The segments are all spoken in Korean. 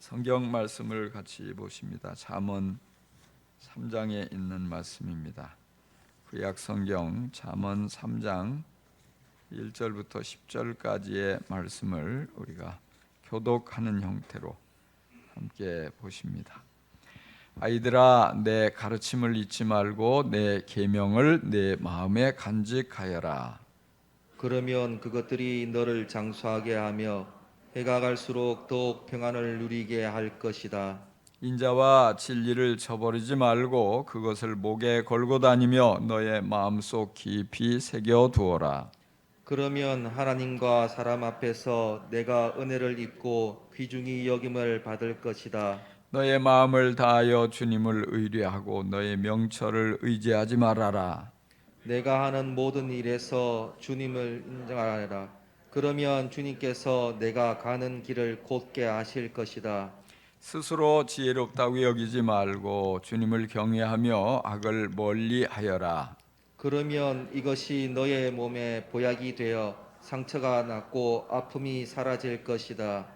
성경 말씀을 같이 보십니다. 잠언 3장에 있는 말씀입니다. 구약 성경 잠언 3장 1절부터 10절까지의 말씀을 우리가 교독하는 형태로 함께 보십니다. 아이들아, 내 가르침을 잊지 말고 내 계명을 내 마음에 간직하여라. 그러면 그것들이 너를 장수하게 하며 해가 갈수록 더욱 평안을 누리게 할 것이다. 인자와 진리를 저버리지 말고 그것을 목에 걸고 다니며 너의 마음속 깊이 새겨 두어라. 그러면 하나님과 사람 앞에서 내가 은혜를 입고 귀중히 여김을 받을 것이다. 너의 마음을 다하여 주님을 의뢰하고 너의 명철을 의지하지 말아라. 내가 하는 모든 일에서 주님을 인정하라. 그러면 주님께서 내가 가는 길을 곧게 하실 것이다. 스스로 지혜롭다고 여기지 말고 주님을 경외하며 악을 멀리하여라. 그러면 이것이 너의 몸에 보약이 되어 상처가 낫고 아픔이 사라질 것이다.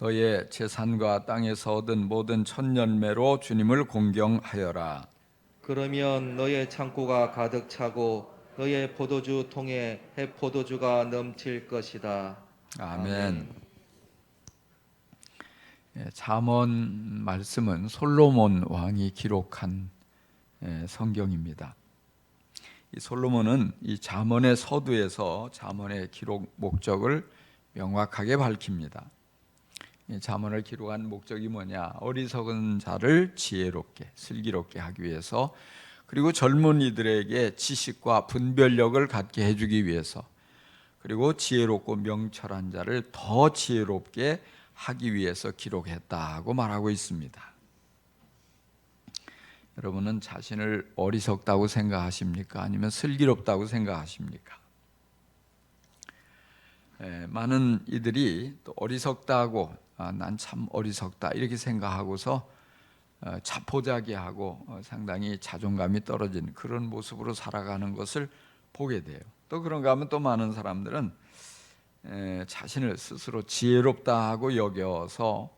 너의 재산과 땅에서 얻은 모든 천년매로 주님을 공경하여라. 그러면 너의 창고가 가득 차고 너의 포도주 통에 해포도주가 넘칠 것이다. 아멘. 잠언 말씀은 솔로몬 왕이 기록한 성경입니다. 이 솔로몬은 이 잠언의 서두에서 잠언의 기록 목적을 명확하게 밝힙니다. 이 잠언을 기록한 목적이 뭐냐? 어리석은 자를 지혜롭게, 슬기롭게 하기 위해서, 그리고 젊은이들에게 지식과 분별력을 갖게 해주기 위해서, 그리고 지혜롭고 명철한 자를 더 지혜롭게 하기 위해서 기록했다고 말하고 있습니다. 여러분은 자신을 어리석다고 생각하십니까? 아니면 슬기롭다고 생각하십니까? 많은 이들이 또 어리석다고 난 참 어리석다 이렇게 생각하고서 자포자기하고 상당히 자존감이 떨어진 그런 모습으로 살아가는 것을 보게 돼요. 또 그런가 하면 또 많은 사람들은 자신을 스스로 지혜롭다 하고 여겨서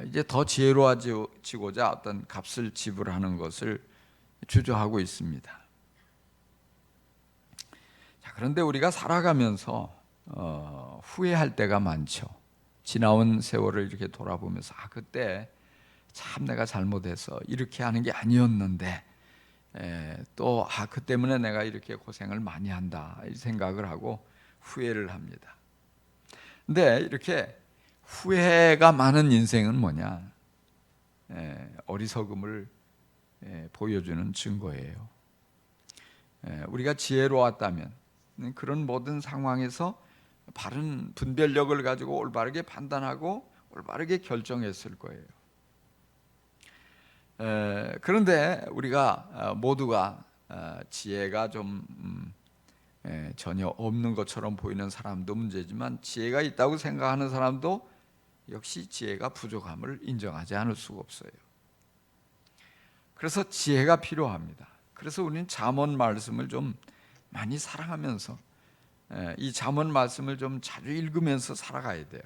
이제 더 지혜로워지고자 어떤 값을 지불하는 것을 주저하고 있습니다. 자, 그런데 우리가 살아가면서 후회할 때가 많죠. 지나온 세월을 이렇게 돌아보면서 그때 참 내가 잘못해서 이렇게 하는 게 아니었는데 또 그 때문에 내가 이렇게 고생을 많이 한다 이 생각을 하고 후회를 합니다. 근데 이렇게 후회가 많은 인생은 뭐냐? 어리석음을 보여주는 증거예요. 우리가 지혜로웠다면 그런 모든 상황에서 바른 분별력을 가지고 올바르게 판단하고 올바르게 결정했을 거예요. 그런데 우리가 모두가 지혜가 좀 전혀 없는 것처럼 보이는 사람도 문제지만 지혜가 있다고 생각하는 사람도 역시 지혜가 부족함을 인정하지 않을 수가 없어요. 그래서 지혜가 필요합니다. 그래서 우리는 잠언 말씀을 좀 많이 사랑하면서 이 잠언 말씀을 좀 자주 읽으면서 살아가야 돼요.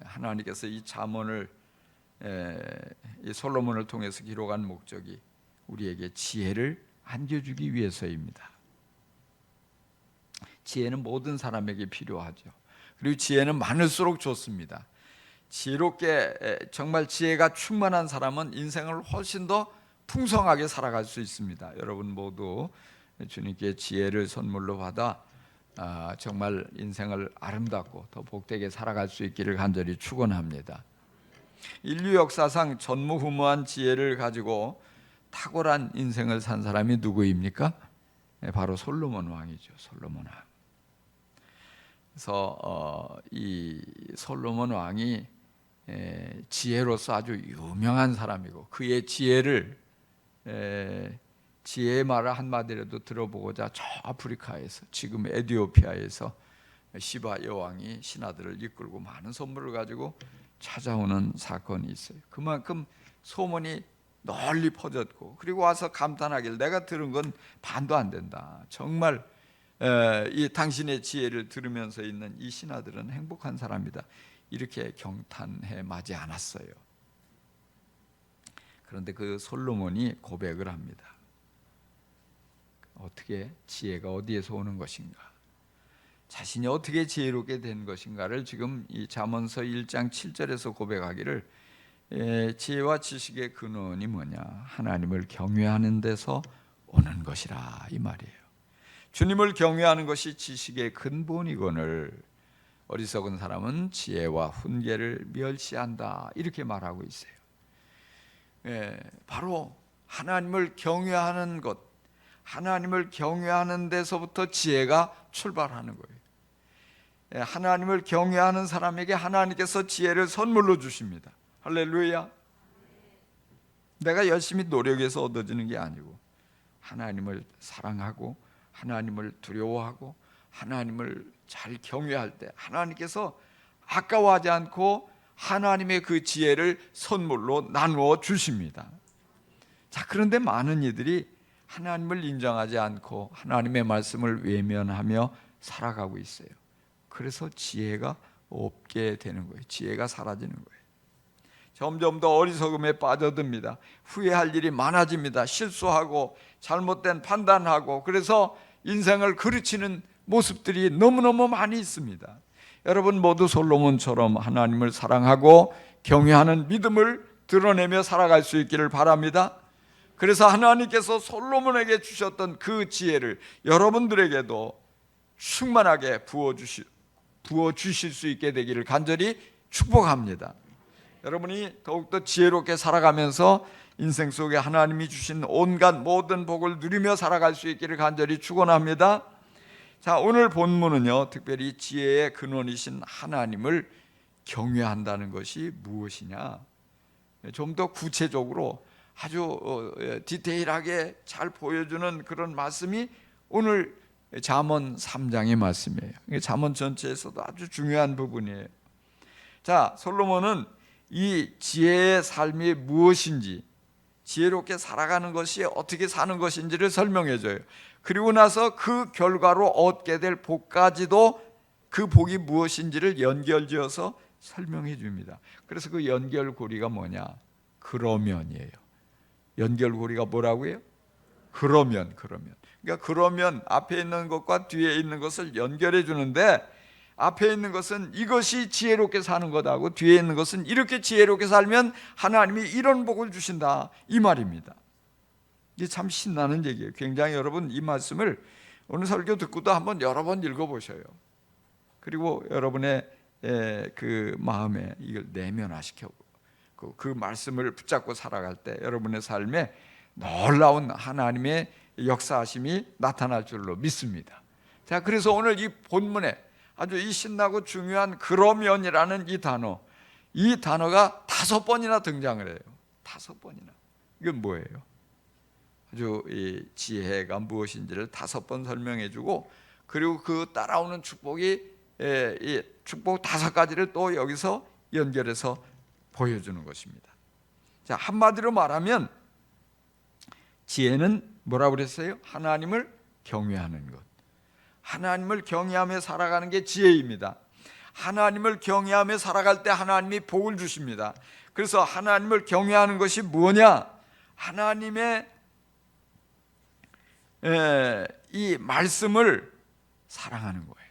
하나님께서 이 잠언을 이 솔로몬을 통해서 기록한 목적이 우리에게 지혜를 안겨주기 위해서입니다. 지혜는 모든 사람에게 필요하죠. 그리고 지혜는 많을수록 좋습니다. 지혜롭게 정말 지혜가 충만한 사람은 인생을 훨씬 더 풍성하게 살아갈 수 있습니다. 여러분 모두 주님께 지혜를 선물로 받아 정말 인생을 아름답고 더 복되게 살아갈 수 있기를 간절히 축원합니다. 인류 역사상 전무후무한 지혜를 가지고 탁월한 인생을 산 사람이 누구입니까? 바로 솔로몬 왕이죠. 솔로몬 왕. 그래서 이 솔로몬 왕이 지혜로서 아주 유명한 사람이고 그의 지혜의 말을 한마디라도 들어보고자 저 아프리카에서 지금 에티오피아에서 시바 여왕이 신하들을 이끌고 많은 선물을 가지고 찾아오는 사건이 있어요. 그만큼 소문이 널리 퍼졌고 그리고 와서 감탄하길 내가 들은 건 반도 안 된다. 정말 이 당신의 지혜를 들으면서 있는 이 신하들은 행복한 사람이다. 이렇게 경탄해 마지 않았어요. 그런데 그 솔로몬이 고백을 합니다. 어떻게 지혜가 어디에서 오는 것인가? 자신이 어떻게 지혜롭게 된 것인가를 지금 이 잠언서 1장 7절에서 고백하기를 지혜와 지식의 근원이 뭐냐? 하나님을 경외하는 데서 오는 것이라 이 말이에요. 주님을 경외하는 것이 지식의 근본이거늘 어리석은 사람은 지혜와 훈계를 멸시한다 이렇게 말하고 있어요. 바로 하나님을 경외하는 것, 하나님을 경외하는 데서부터 지혜가 출발하는 거예요. 하나님을 경외하는 사람에게 하나님께서 지혜를 선물로 주십니다. 할렐루야. 내가 열심히 노력해서 얻어지는 게 아니고 하나님을 사랑하고 하나님을 두려워하고 하나님을 잘 경외할 때 하나님께서 아까워하지 않고 하나님의 그 지혜를 선물로 나누어 주십니다. 자, 그런데 많은 이들이 하나님을 인정하지 않고 하나님의 말씀을 외면하며 살아가고 있어요. 그래서 지혜가 없게 되는 거예요. 지혜가 사라지는 거예요. 점점 더 어리석음에 빠져듭니다. 후회할 일이 많아집니다. 실수하고 잘못된 판단하고 그래서 인생을 그르치는 모습들이 너무너무 많이 있습니다. 여러분 모두 솔로몬처럼 하나님을 사랑하고 경외하는 믿음을 드러내며 살아갈 수 있기를 바랍니다. 그래서 하나님께서 솔로몬에게 주셨던 그 지혜를 여러분들에게도 충만하게 부어주실 수 있게 되기를 간절히 축복합니다. 여러분이 더욱더 지혜롭게 살아가면서 인생 속에 하나님이 주신 온갖 모든 복을 누리며 살아갈 수 있기를 간절히 축원합니다. 자, 오늘 본문은요, 특별히 지혜의 근원이신 하나님을 경외한다는 것이 무엇이냐, 좀 더 구체적으로 아주 디테일하게 잘 보여주는 그런 말씀이 오늘 잠언 3장의 말씀이에요. 잠언 전체에서도 아주 중요한 부분이에요. 자, 솔로몬은 이 지혜의 삶이 무엇인지, 지혜롭게 살아가는 것이 어떻게 사는 것인지를 설명해 줘요. 그리고 나서 그 결과로 얻게 될 복까지도 그 복이 무엇인지를 연결지어서 설명해 줍니다. 그래서 그 연결고리가 뭐냐? 그러면이에요. 연결고리가 뭐라고요? 그러면. 그러니까 그러면 앞에 있는 것과 뒤에 있는 것을 연결해 주는데, 앞에 있는 것은 이것이 지혜롭게 사는 거다고, 뒤에 있는 것은 이렇게 지혜롭게 살면 하나님이 이런 복을 주신다 이 말입니다. 이게 참 신나는 얘기예요. 굉장히 여러분 이 말씀을 오늘 설교 듣고도 한번 여러 번 읽어보셔요. 그리고 여러분의 그 마음에 이걸 내면화시켜 그 말씀을 붙잡고 살아갈 때 여러분의 삶에 놀라운 하나님의 역사하심이 나타날 줄로 믿습니다. 자, 그래서 오늘 이 본문에 아주 이 신나고 중요한 그러면이라는 이 단어가 5번이나 등장을 해요. 5번이나. 이건 뭐예요? 아주 이 지혜가 무엇인지를 5번 설명해주고, 그리고 그 따라오는 축복이 이 축복 5가지를 또 여기서 연결해서 보여주는 것입니다. 자, 한마디로 말하면 지혜는 뭐라고 그랬어요? 하나님을 경외하는 것. 하나님을 경외하며 살아가는 게 지혜입니다. 하나님을 경외하며 살아갈 때 하나님이 복을 주십니다. 그래서 하나님을 경외하는 것이 뭐냐? 하나님의 이 말씀을 사랑하는 거예요.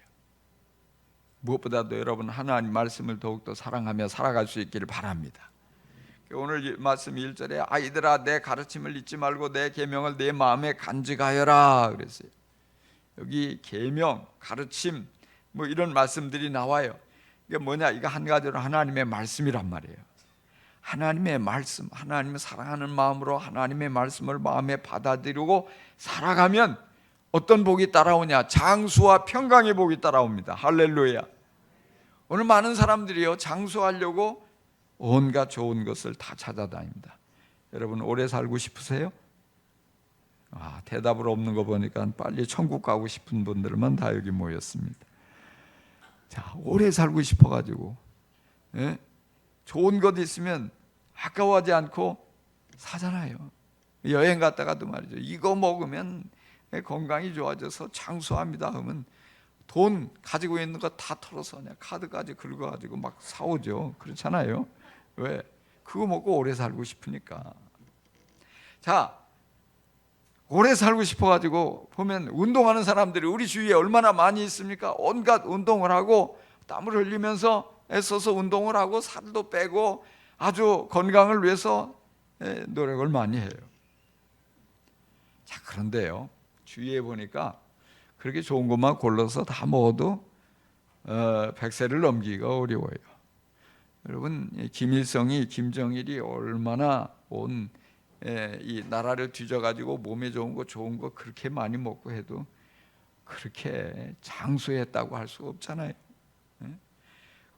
무엇보다도 여러분 하나님 말씀을 더욱더 사랑하며 살아갈 수 있기를 바랍니다. 오늘 말씀 1절에 아이들아 내 가르침을 잊지 말고 내 계명을 내 마음에 간직하여라 그랬어요. 여기 계명, 가르침 뭐 이런 말씀들이 나와요. 이게 뭐냐? 이거 한 가지로 하나님의 말씀이란 말이에요. 하나님의 말씀, 하나님을 사랑하는 마음으로 하나님의 말씀을 마음에 받아들이고 살아가면 어떤 복이 따라오냐? 장수와 평강의 복이 따라옵니다. 할렐루야. 오늘 많은 사람들이요, 장수하려고 온갖 좋은 것을 다 찾아다닙니다. 여러분 오래 살고 싶으세요? 대답을 없는 거 보니까 빨리 천국 가고 싶은 분들만 다 여기 모였습니다. 자, 오래 살고 싶어가지고 좋은 것 있으면 아까워하지 않고 사잖아요. 여행 갔다가도 말이죠. 이거 먹으면 건강이 좋아져서 장수합니다 하면 돈 가지고 있는 거 다 털어서 그냥 카드까지 긁어가지고 막 사오죠. 그렇잖아요. 왜? 그거 먹고 오래 살고 싶으니까. 자, 오래 살고 싶어가지고 보면 운동하는 사람들이 우리 주위에 얼마나 많이 있습니까? 온갖 운동을 하고 땀을 흘리면서 애써서 운동을 하고 살도 빼고 아주 건강을 위해서 노력을 많이 해요. 자, 그런데요, 주위에 보니까 그렇게 좋은 것만 골라서 다 먹어도 100세를 넘기기가 어려워요. 여러분, 김일성이, 김정일이 얼마나 온 이 나라를 뒤져가지고 몸에 좋은 거 그렇게 많이 먹고 해도 그렇게 장수했다고 할 수가 없잖아요.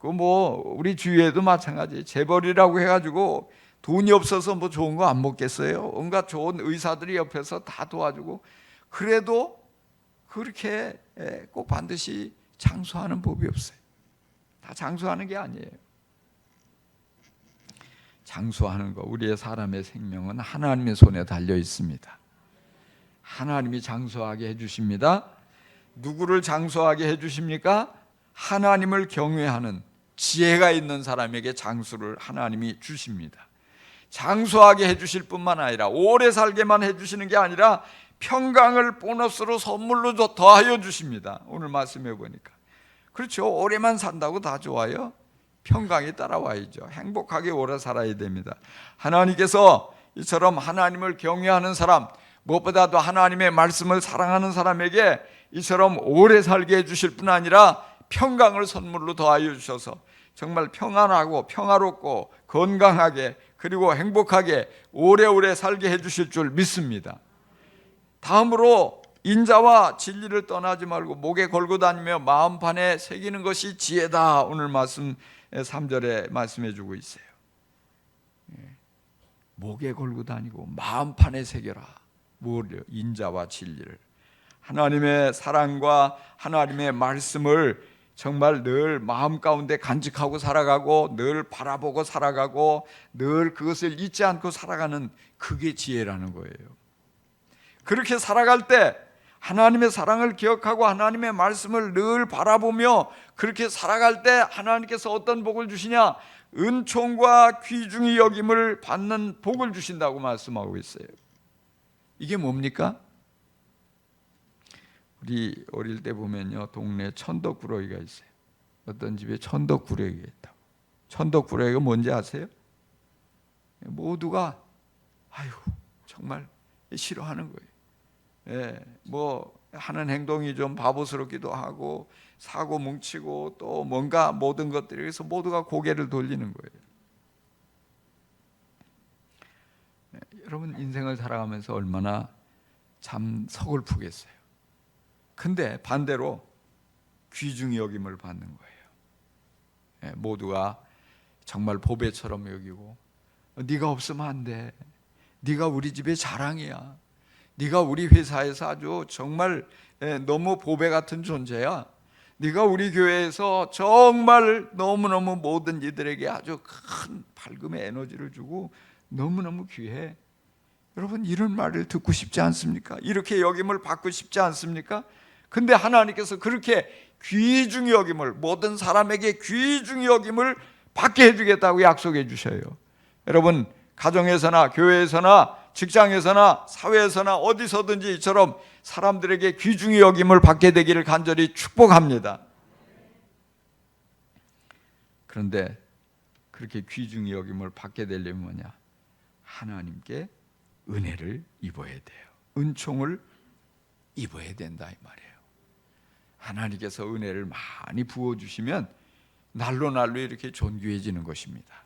그 뭐 우리 주위에도 마찬가지. 재벌이라고 해가지고 돈이 없어서 뭐 좋은 거 안 먹겠어요? 온갖 좋은 의사들이 옆에서 다 도와주고 그래도 그렇게 꼭 반드시 장수하는 법이 없어요. 다 장수하는 게 아니에요. 장수하는 거, 우리의 사람의 생명은 하나님의 손에 달려 있습니다. 하나님이 장수하게 해주십니다. 누구를 장수하게 해주십니까? 하나님을 경외하는 지혜가 있는 사람에게 장수를 하나님이 주십니다. 장수하게 해주실 뿐만 아니라 오래 살게만 해주시는 게 아니라 평강을 보너스로 선물로 더하여 주십니다. 오늘 말씀해 보니까 그렇죠. 오래만 산다고 다 좋아요? 평강이 따라와야죠. 행복하게 오래 살아야 됩니다. 하나님께서 이처럼 하나님을 경외하는 사람, 무엇보다도 하나님의 말씀을 사랑하는 사람에게 이처럼 오래 살게 해주실 뿐 아니라 평강을 선물로 더하여 주셔서 정말 평안하고 평화롭고 건강하게 그리고 행복하게 오래오래 살게 해주실 줄 믿습니다. 다음으로 인자와 진리를 떠나지 말고 목에 걸고 다니며 마음판에 새기는 것이 지혜다. 오늘 말씀 3절에 말씀해 주고 있어요. 목에 걸고 다니고 마음판에 새겨라. 뭐를요? 인자와 진리를. 하나님의 사랑과 하나님의 말씀을 정말 늘 마음 가운데 간직하고 살아가고 늘 바라보고 살아가고 늘 그것을 잊지 않고 살아가는 그게 지혜라는 거예요. 그렇게 살아갈 때 하나님의 사랑을 기억하고 하나님의 말씀을 늘 바라보며 그렇게 살아갈 때 하나님께서 어떤 복을 주시냐? 은총과 귀중히 여김을 받는 복을 주신다고 말씀하고 있어요. 이게 뭡니까? 우리 어릴 때 보면요, 동네에 천덕꾸러기가 있어요. 어떤 집에 천덕꾸러기가 있다고. 천덕꾸러기가 뭔지 아세요? 모두가 아유 정말 싫어하는 거예요. 뭐 하는 행동이 좀 바보스럽기도 하고 사고 뭉치고 또 뭔가 모든 것들이 그래서 모두가 고개를 돌리는 거예요. 여러분 인생을 살아가면서 얼마나 참 서글프겠어요. 근데 반대로 귀중히 여김을 받는 거예요. 모두가 정말 보배처럼 여기고 네가 없으면 안 돼. 네가 우리 집의 자랑이야. 네가 우리 회사에서 아주 정말 너무 보배 같은 존재야. 네가 우리 교회에서 정말 너무너무 모든 이들에게 아주 큰 밝음의 에너지를 주고 너무너무 귀해. 여러분 이런 말을 듣고 싶지 않습니까? 이렇게 여김을 받고 싶지 않습니까? 근데 하나님께서 그렇게 귀중히 여김을 모든 사람에게 귀중히 여김을 받게 해주겠다고 약속해 주셔요. 여러분 가정에서나 교회에서나 직장에서나 사회에서나 어디서든지 이처럼 사람들에게 귀중히 여김을 받게 되기를 간절히 축복합니다. 그런데 그렇게 귀중히 여김을 받게 되려면 뭐냐? 하나님께 은혜를 입어야 돼요. 은총을 입어야 된다 이 말이에요. 하나님께서 은혜를 많이 부어주시면 날로 날로 이렇게 존귀해지는 것입니다.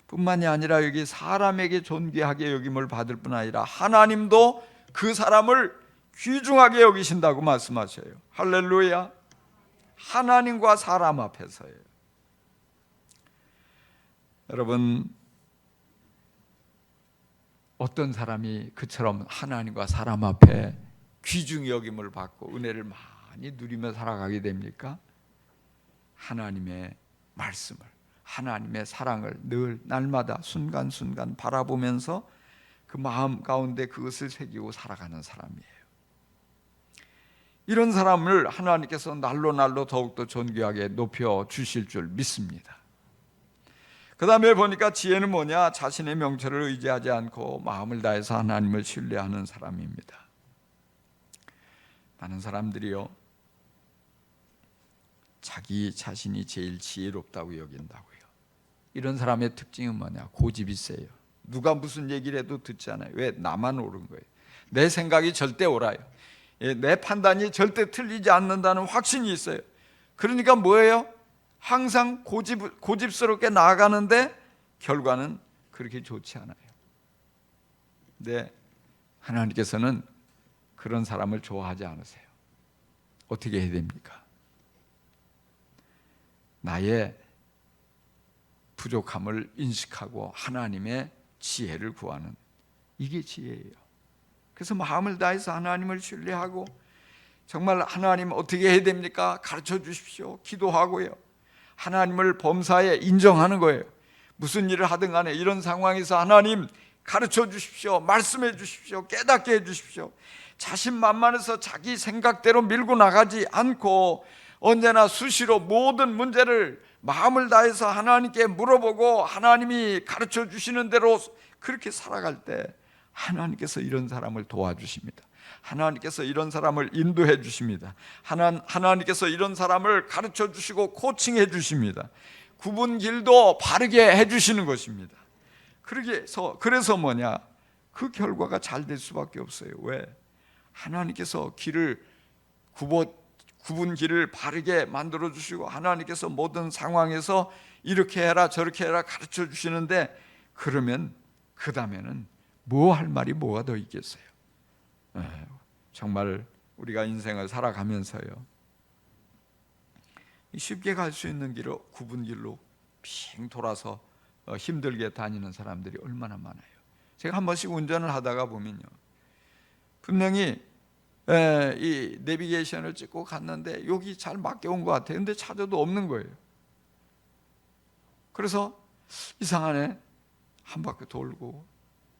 뿐만이 아니라 여기 사람에게 존귀하게 여김을 받을 뿐 아니라 하나님도 그 사람을 귀중하게 여기신다고 말씀하셔요. 할렐루야. 하나님과 사람 앞에서예요. 여러분 어떤 사람이 그처럼 하나님과 사람 앞에 귀중히 여김을 받고 은혜를 많이 누리며 살아가게 됩니까? 하나님의 말씀을 하나님의 사랑을 늘 날마다 순간순간 바라보면서 그 마음 가운데 그것을 새기고 살아가는 사람이에요. 이런 사람을 하나님께서 날로 날로 더욱더 존귀하게 높여 주실 줄 믿습니다. 그 다음에 보니까 지혜는 뭐냐? 자신의 명철을 의지하지 않고 마음을 다해서 하나님을 신뢰하는 사람입니다. 많은 사람들이요, 자기 자신이 제일 지혜롭다고 여긴다고요. 이런 사람의 특징은 뭐냐? 고집이 세요. 누가 무슨 얘기를 해도 듣지 않아요. 왜? 나만 옳은 거예요. 내 생각이 절대 옳아요. 내 판단이 절대 틀리지 않는다는 확신이 있어요. 그러니까 뭐예요? 항상 고집스럽게 나아가는데 결과는 그렇게 좋지 않아요. 근데 하나님께서는 그런 사람을 좋아하지 않으세요. 어떻게 해야 됩니까? 나의 부족함을 인식하고 하나님의 지혜를 구하는, 이게 지혜예요. 그래서 마음을 다해서 하나님을 신뢰하고, 정말 하나님 어떻게 해야 됩니까? 가르쳐 주십시오. 기도하고요, 하나님을 범사에 인정하는 거예요. 무슨 일을 하든 간에 이런 상황에서 하나님 가르쳐 주십시오. 말씀해 주십시오. 깨닫게 해 주십시오. 자신만만해서 자기 생각대로 밀고 나가지 않고 언제나 수시로 모든 문제를 마음을 다해서 하나님께 물어보고 하나님이 가르쳐 주시는 대로 그렇게 살아갈 때 하나님께서 이런 사람을 도와주십니다. 하나님께서 이런 사람을 인도해 주십니다. 하나님께서 이런 사람을 가르쳐 주시고 코칭해 주십니다. 굽은 길도 바르게 해 주시는 것입니다. 그래서 뭐냐? 그 결과가 잘 될 수밖에 없어요. 왜? 하나님께서 굽은 길을 바르게 만들어 주시고 하나님께서 모든 상황에서 이렇게 해라 저렇게 해라 가르쳐 주시는데, 그러면 그 다음에는 뭐 할 말이 뭐가 더 있겠어요? 정말 우리가 인생을 살아가면서요, 쉽게 갈 수 있는 길을 굽은 길로 빙 돌아서 힘들게 다니는 사람들이 얼마나 많아요. 제가 한 번씩 운전을 하다가 보면요, 분명히 이 내비게이션을 찍고 갔는데 여기 잘 맡겨온 것 같아요. 근데 찾아도 없는 거예요. 그래서 이상하네, 한 바퀴 돌고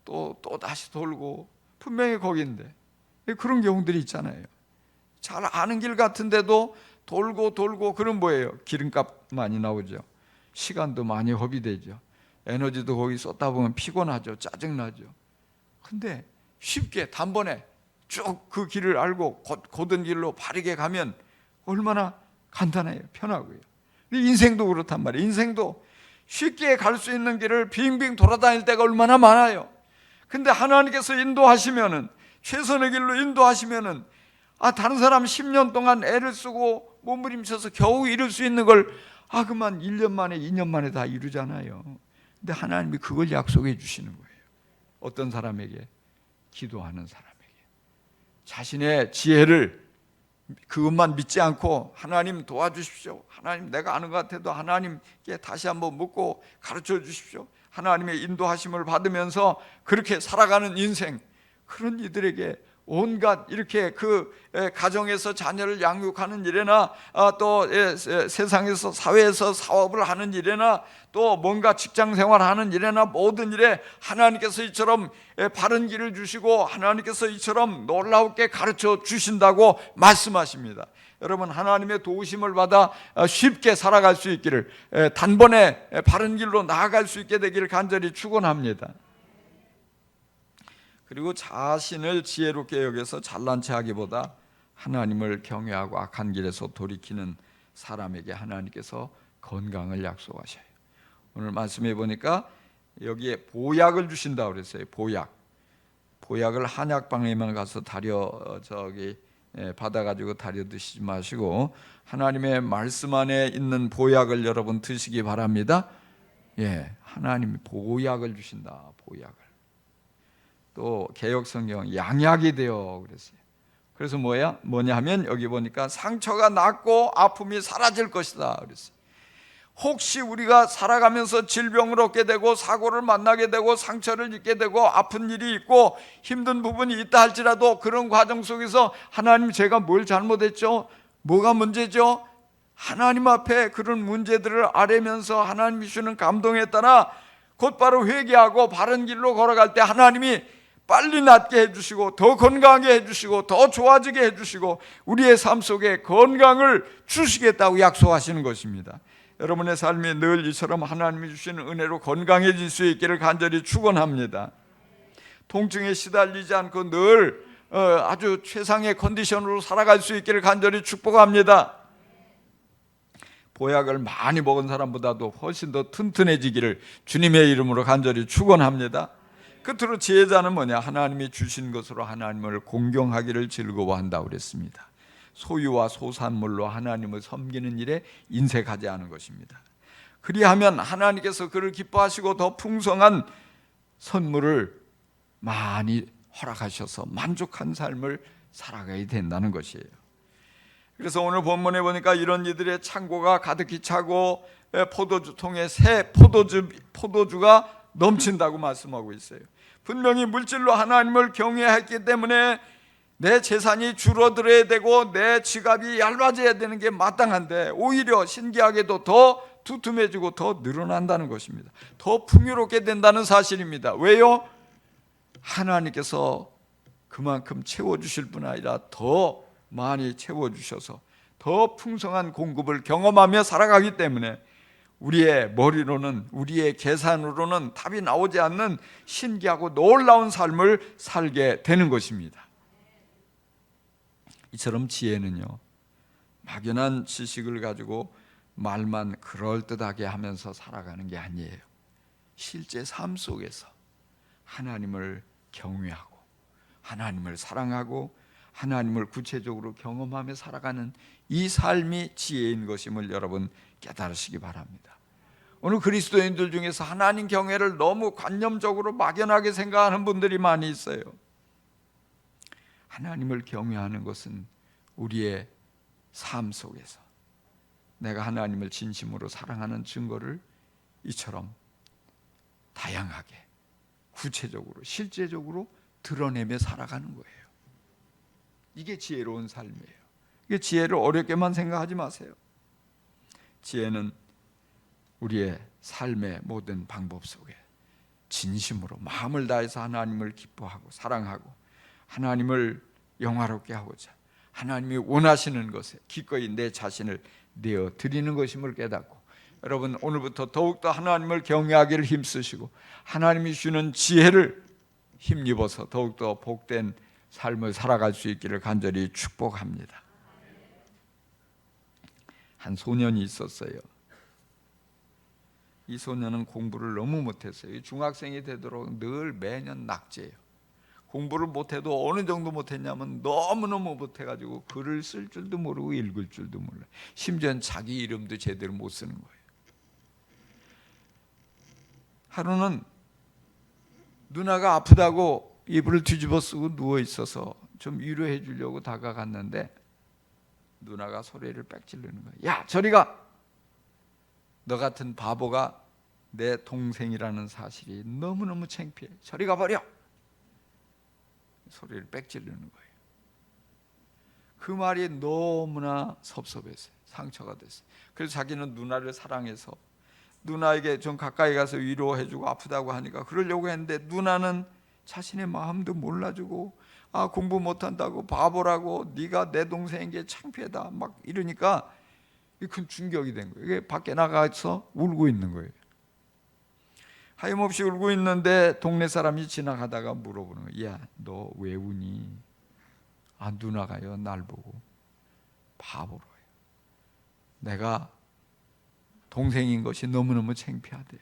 또 다시 돌고 분명히 거기인데, 그런 경우들이 있잖아요. 잘 아는 길 같은데도 돌고 그럼 뭐예요? 기름값 많이 나오죠. 시간도 많이 허비되죠. 에너지도 거기 쏟다 보면 피곤하죠. 짜증나죠. 근데 쉽게 단번에 쭉 그 길을 알고 곧은 길로 바르게 가면 얼마나 간단해요. 편하고요. 인생도 그렇단 말이에요. 인생도 쉽게 갈 수 있는 길을 빙빙 돌아다닐 때가 얼마나 많아요. 근데 하나님께서 인도하시면은, 최선의 길로 인도하시면은, 다른 사람 10년 동안 애를 쓰고 몸부림쳐서 겨우 이룰 수 있는 걸 그만 1년 만에 2년 만에 다 이루잖아요. 근데 하나님이 그걸 약속해 주시는 거예요. 어떤 사람에게? 기도하는 사람에게. 자신의 지혜를 그것만 믿지 않고 하나님 도와주십시오. 하나님 내가 아는 것 같아도 하나님께 다시 한번 묻고 가르쳐 주십시오. 하나님의 인도하심을 받으면서 그렇게 살아가는 인생, 그런 이들에게 온갖 이렇게 그 가정에서 자녀를 양육하는 일에나 또 세상에서 사회에서 사업을 하는 일에나 또 뭔가 직장 생활하는 일에나 모든 일에 하나님께서 이처럼 바른 길을 주시고 하나님께서 이처럼 놀랍게 가르쳐 주신다고 말씀하십니다. 여러분, 하나님의 도우심을 받아 쉽게 살아갈 수 있기를, 단번에 바른 길로 나아갈 수 있게 되기를 간절히 축원합니다. 그리고 자신을 지혜롭게 여겨서 잘난 체 하기보다 하나님을 경외하고 악한 길에서 돌이키는 사람에게 하나님께서 건강을 약속하셔요. 오늘 말씀해 보니까 여기에 보약을 주신다고 그랬어요. 보약을 한약방에만 가서 받아가지고 다려 드시지 마시고 하나님의 말씀 안에 있는 보약을 여러분 드시기 바랍니다. 하나님이 보약을 주신다. 보약을. 또 개역성경 양약이 되어 그랬어요. 그래서 뭐냐 하면 여기 보니까 상처가 낫고 아픔이 사라질 것이다 그랬어요. 혹시 우리가 살아가면서 질병을 얻게 되고 사고를 만나게 되고 상처를 입게 되고 아픈 일이 있고 힘든 부분이 있다 할지라도 그런 과정 속에서 하나님 제가 뭘 잘못했죠? 뭐가 문제죠? 하나님 앞에 그런 문제들을 아뢰면서 하나님이 주는 감동에 따라 곧바로 회개하고 바른 길로 걸어갈 때 하나님이 빨리 낫게 해주시고 더 건강하게 해주시고 더 좋아지게 해주시고 우리의 삶 속에 건강을 주시겠다고 약속하시는 것입니다. 여러분의 삶이 늘 이처럼 하나님이 주시는 은혜로 건강해질 수 있기를 간절히 축원합니다. 통증에 시달리지 않고 늘 아주 최상의 컨디션으로 살아갈 수 있기를 간절히 축복합니다. 보약을 많이 먹은 사람보다도 훨씬 더 튼튼해지기를 주님의 이름으로 간절히 축원합니다. 끝으로 지혜자는 뭐냐? 하나님이 주신 것으로 하나님을 공경하기를 즐거워한다고 그랬습니다. 소유와 소산물로 하나님을 섬기는 일에 인색하지 않은 것입니다. 그리하면 하나님께서 그를 기뻐하시고 더 풍성한 선물을 많이 허락하셔서 만족한 삶을 살아가야 된다는 것이에요. 그래서 오늘 본문에 보니까 이런 이들의 창고가 가득히 차고 포도주통에 새 포도주가 넘친다고 말씀하고 있어요. 분명히 물질로 하나님을 경외했기 때문에 내 재산이 줄어들어야 되고 내 지갑이 얇아져야 되는 게 마땅한데 오히려 신기하게도 더 두툼해지고 더 늘어난다는 것입니다. 더 풍요롭게 된다는 사실입니다. 왜요? 하나님께서 그만큼 채워주실 뿐 아니라 더 많이 채워주셔서 더 풍성한 공급을 경험하며 살아가기 때문에 우리의 머리로는, 우리의 계산으로는 답이 나오지 않는 신기하고 놀라운 삶을 살게 되는 것입니다. 이처럼 지혜는요, 막연한 지식을 가지고 말만 그럴듯하게 하면서 살아가는 게 아니에요. 실제 삶 속에서 하나님을 경외하고 하나님을 사랑하고 하나님을 구체적으로 경험하며 살아가는 이 삶이 지혜인 것임을 여러분 깨달으시기 바랍니다. 오늘 그리스도인들 중에서 하나님 경외를 너무 관념적으로 막연하게 생각하는 분들이 많이 있어요. 하나님을 경외하는 것은 우리의 삶 속에서 내가 하나님을 진심으로 사랑하는 증거를 이처럼 다양하게 구체적으로 실제적으로 드러내며 살아가는 거예요. 이게 지혜로운 삶이에요. 이게 지혜를 어렵게만 생각하지 마세요. 지혜는 우리의 삶의 모든 방법 속에 진심으로 마음을 다해서 하나님을 기뻐하고 사랑하고 하나님을 영화롭게 하고자 하나님이 원하시는 것에 기꺼이 내 자신을 내어 드리는 것임을 깨닫고 여러분 오늘부터 더욱더 하나님을 경외하기를 힘쓰시고 하나님이 주는 지혜를 힘입어서 더욱더 복된 삶을 살아갈 수 있기를 간절히 축복합니다. 한 소년이 있었어요. 이 소년은 공부를 너무 못했어요. 중학생이 되도록 늘 매년 낙제예요. 공부를 못해도 어느 정도 못했냐면 너무너무 못해가지고 글을 쓸 줄도 모르고 읽을 줄도 몰라요. 심지어는 자기 이름도 제대로 못 쓰는 거예요. 하루는 누나가 아프다고 이불을 뒤집어 쓰고 누워 있어서 좀 위로해 주려고 다가갔는데 누나가 소리를 빽 지르는 거예요. 야, 저리 가! 너 같은 바보가 내 동생이라는 사실이 너무너무 창피해. 저리 가버려! 소리를 빽 지르는 거예요. 그 말이 너무나 섭섭했어요. 상처가 됐어요. 그래서 자기는 누나를 사랑해서 누나에게 좀 가까이 가서 위로해주고 아프다고 하니까 그러려고 했는데 누나는 자신의 마음도 몰라주고 공부 못한다고 바보라고 네가 내 동생인 게 창피하다 막 이러니까 큰 충격이 된 거예요. 이게 밖에 나가서 울고 있는 거예요. 하염없이 울고 있는데 동네 사람이 지나가다가 물어보는 거예요. 야, 너 왜 우니? 누나가요 날 보고 바보로요. 내가 동생인 것이 너무너무 창피하대요.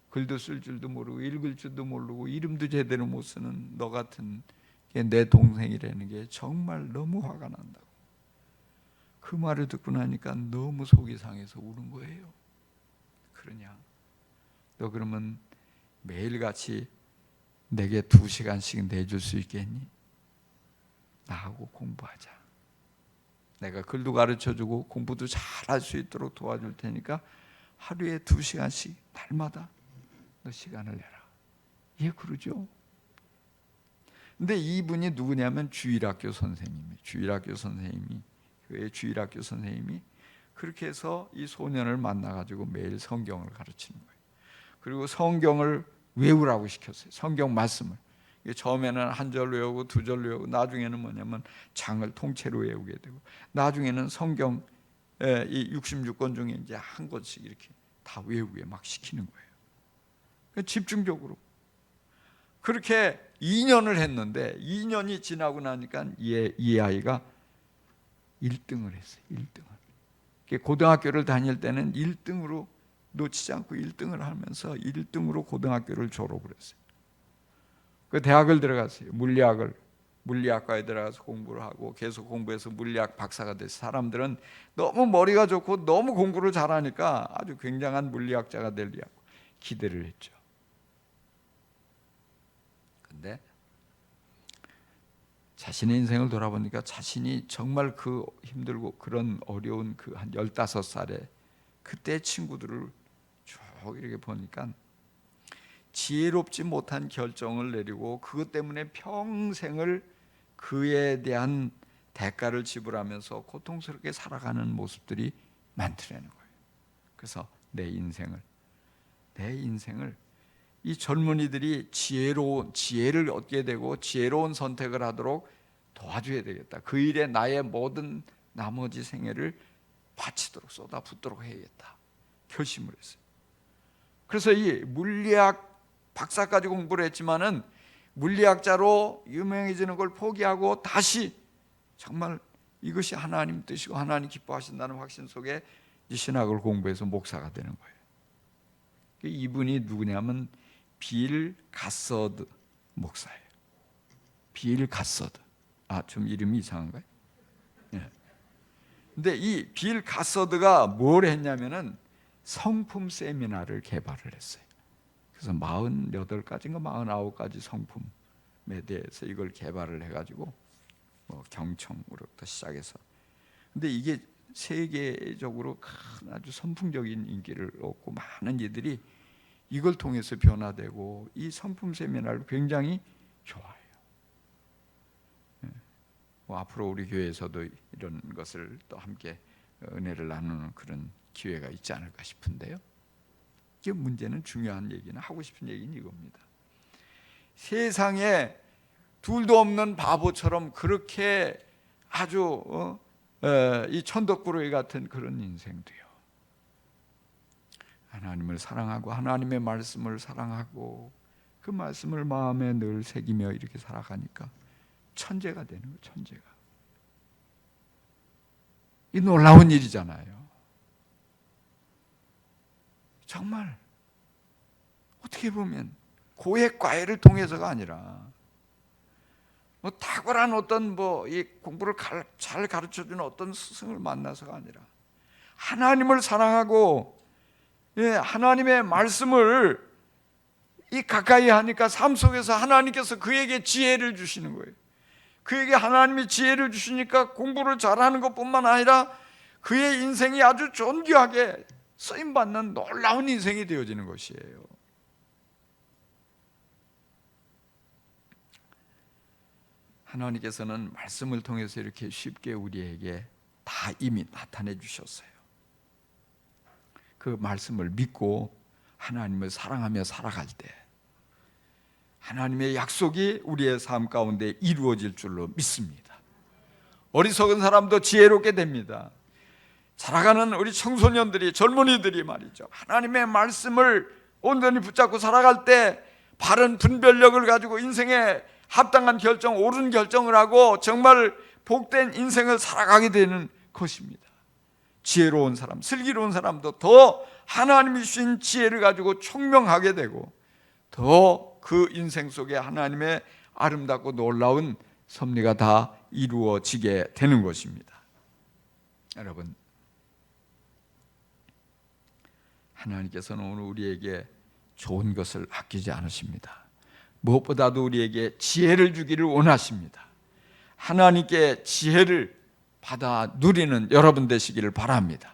글도 쓸 줄도 모르고 읽을 줄도 모르고 이름도 제대로 못 쓰는 너 같은 게 내 동생이라는 게 정말 너무 화가 난다고. 그 말을 듣고 나니까 너무 속이 상해서 우는 거예요. 그러냐? 너 그러면 매일같이 내게 2시간씩 내줄 수 있겠니? 나하고 공부하자. 내가 글도 가르쳐주고 공부도 잘할 수 있도록 도와줄 테니까 하루에 2시간씩 날마다 너 시간을 내라. 예, 그러죠. 근데 이분이 누구냐면 주일학교 선생님이에요. 교회 주일학교 선생님이 그렇게 해서 이 소년을 만나가지고 매일 성경을 가르치는 거예요. 그리고 성경을 외우라고 시켰어요. 성경 말씀을 처음에는 한 절 외우고 두 절 외우고 나중에는 뭐냐면 장을 통째로 외우게 되고 나중에는 성경 이 66권 중에 이제 한 권씩 이렇게 다 외우게 막 시키는 거예요. 집중적으로 그렇게 2년을 했는데 2년이 지나고 나니까 이 아이가 1등을 했어요. 1등을. 고등학교를 다닐 때는 1등으로 놓치지 않고 1등을 하면서 1등으로 고등학교를 졸업을 했어요. 그 대학을 들어갔어요. 물리학과에 들어가서 공부를 하고 계속 공부해서 물리학 박사가 됐어요. 사람들은 너무 머리가 좋고 너무 공부를 잘하니까 아주 굉장한 물리학자가 되리라고 기대를 했죠. 근데 자신의 인생을 돌아보니까 자신이 정말 그 힘들고 그런 어려운 그 한 15살에 그때 친구들을 쭉 이렇게 보니까 지혜롭지 못한 결정을 내리고 그것 때문에 평생을 그에 대한 대가를 지불하면서 고통스럽게 살아가는 모습들이 많더라는 거예요. 그래서 내 인생을 이 젊은이들이 지혜를 얻게 되고 지혜로운 선택을 하도록 도와줘야 되겠다. 그 일에 나의 모든 나머지 생애를 바치도록 쏟아붓도록 해야겠다. 결심을 했어요. 그래서 이 물리학 박사까지 공부를 했지만은 물리학자로 유명해지는 걸 포기하고 다시 정말 이것이 하나님 뜻이고 하나님 기뻐하신다는 확신 속에 이 신학을 공부해서 목사가 되는 거예요. 이분이 누구냐면 빌 가서드 목사예요. 빌 가서드. 좀 이름이 이상한가요? 네. 근데 이 빌 가서드가 뭘 했냐면은 성품 세미나를 개발을 했어요. 그래서 48가지인가 49가지 성품에 대해서 이걸 개발을 해가지고 경청으로부터 시작해서 근데 이게 세계적으로 큰 아주 선풍적인 인기를 얻고 많은 이들이 이걸 통해서 변화되고 이 성품 세미나를 굉장히 좋아해요. 앞으로 우리 교회에서도 이런 것을 또 함께 은혜를 나누는 그런 기회가 있지 않을까 싶은데요. 이게 문제는 중요한 얘기는 하고 싶은 얘기는 이겁니다. 세상에 둘도 없는 바보처럼 그렇게 아주 이 천덕꾸러기 같은 그런 인생도요. 하나님을 사랑하고 하나님의 말씀을 사랑하고 그 말씀을 마음에 늘 새기며 이렇게 살아가니까 천재가 되는 거예요. 천재가. 이 놀라운 일이잖아요. 정말 어떻게 보면 고액과외를 통해서가 아니라 탁월한 어떤 이 공부를 잘 가르쳐주는 어떤 스승을 만나서가 아니라 하나님을 사랑하고 하나님의 말씀을 가까이 하니까 삶 속에서 하나님께서 그에게 지혜를 주시는 거예요. 그에게 하나님이 지혜를 주시니까 공부를 잘하는 것뿐만 아니라 그의 인생이 아주 존귀하게 쓰임받는 놀라운 인생이 되어지는 것이에요. 하나님께서는 말씀을 통해서 이렇게 쉽게 우리에게 다 이미 나타내 주셨어요. 그 말씀을 믿고 하나님을 사랑하며 살아갈 때 하나님의 약속이 우리의 삶 가운데 이루어질 줄로 믿습니다. 어리석은 사람도 지혜롭게 됩니다. 살아가는 우리 청소년들이 젊은이들이 말이죠. 하나님의 말씀을 온전히 붙잡고 살아갈 때 바른 분별력을 가지고 인생에 합당한 결정, 옳은 결정을 하고 정말 복된 인생을 살아가게 되는 것입니다. 지혜로운 사람, 슬기로운 사람도 더 하나님이 주신 지혜를 가지고 총명하게 되고 더 그 인생 속에 하나님의 아름답고 놀라운 섭리가 다 이루어지게 되는 것입니다. 여러분, 하나님께서는 오늘 우리에게 좋은 것을 아끼지 않으십니다. 무엇보다도 우리에게 지혜를 주기를 원하십니다. 하나님께 지혜를 받아 누리는 여러분 되시기를 바랍니다.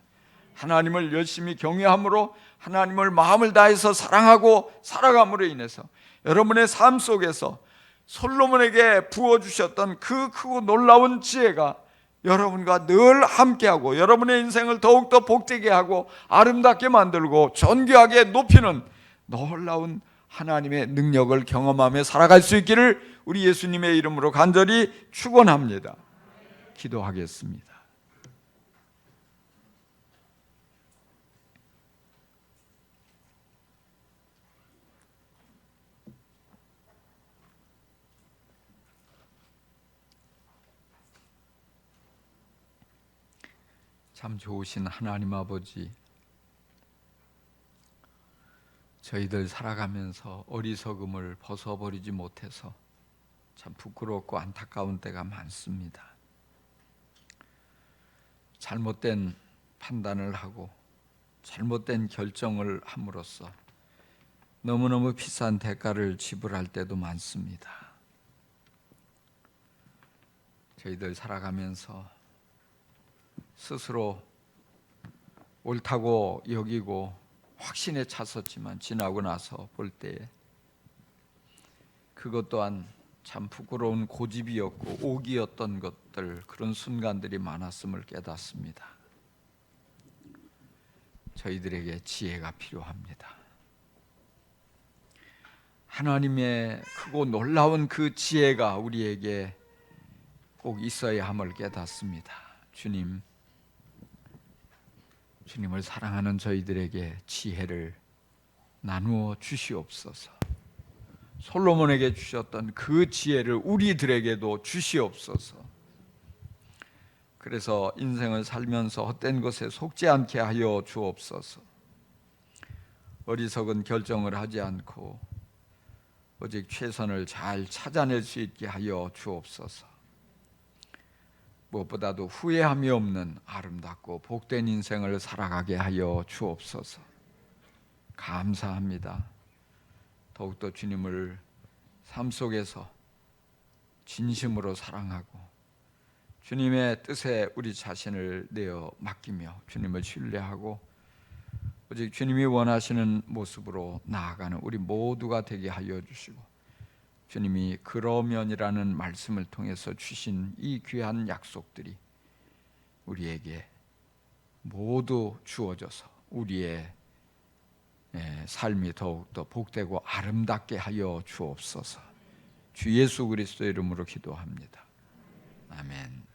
하나님을 열심히 경외함으로 하나님을 마음을 다해서 사랑하고 살아감으로 인해서 여러분의 삶 속에서 솔로몬에게 부어주셨던 그 크고 놀라운 지혜가 여러분과 늘 함께하고 여러분의 인생을 더욱더 복되게 하고 아름답게 만들고 존귀하게 높이는 놀라운 하나님의 능력을 경험하며 살아갈 수 있기를 우리 예수님의 이름으로 간절히 축원합니다. 기도하겠습니다. 참 좋으신 하나님 아버지, 저희들 살아가면서 어리석음을 벗어버리지 못해서 참 부끄럽고 안타까운 때가 많습니다. 잘못된 판단을 하고 잘못된 결정을 함으로써 너무너무 비싼 대가를 지불할 때도 많습니다. 저희들 살아가면서 스스로 옳다고 여기고 확신에 찼었지만 지나고 나서 볼 때에 그것 또한 참 부끄러운 고집이었고 오기였던 것들, 그런 순간들이 많았음을 깨닫습니다. 저희들에게 지혜가 필요합니다. 하나님의 크고 놀라운 그 지혜가 우리에게 꼭 있어야 함을 깨닫습니다. 주님을 사랑하는 저희들에게 지혜를 나누어 주시옵소서. 솔로몬에게 주셨던 그 지혜를 우리들에게도 주시옵소서. 그래서 인생을 살면서 헛된 것에 속지 않게 하여 주옵소서. 어리석은 결정을 하지 않고 오직 최선을 잘 찾아낼 수 있게 하여 주옵소서. 무엇보다도 후회함이 없는 아름답고 복된 인생을 살아가게 하여 주옵소서. 감사합니다. 더욱더 주님을 삶 속에서 진심으로 사랑하고 주님의 뜻에 우리 자신을 내어 맡기며 주님을 신뢰하고 오직 주님이 원하시는 모습으로 나아가는 우리 모두가 되게 하여 주시고, 주님이 그러면이라는 말씀을 통해서 주신 이 귀한 약속들이 우리에게 모두 주어져서 우리의 삶이 더욱더 복되고 아름답게 하여 주옵소서. 주 예수 그리스도의 이름으로 기도합니다. 아멘.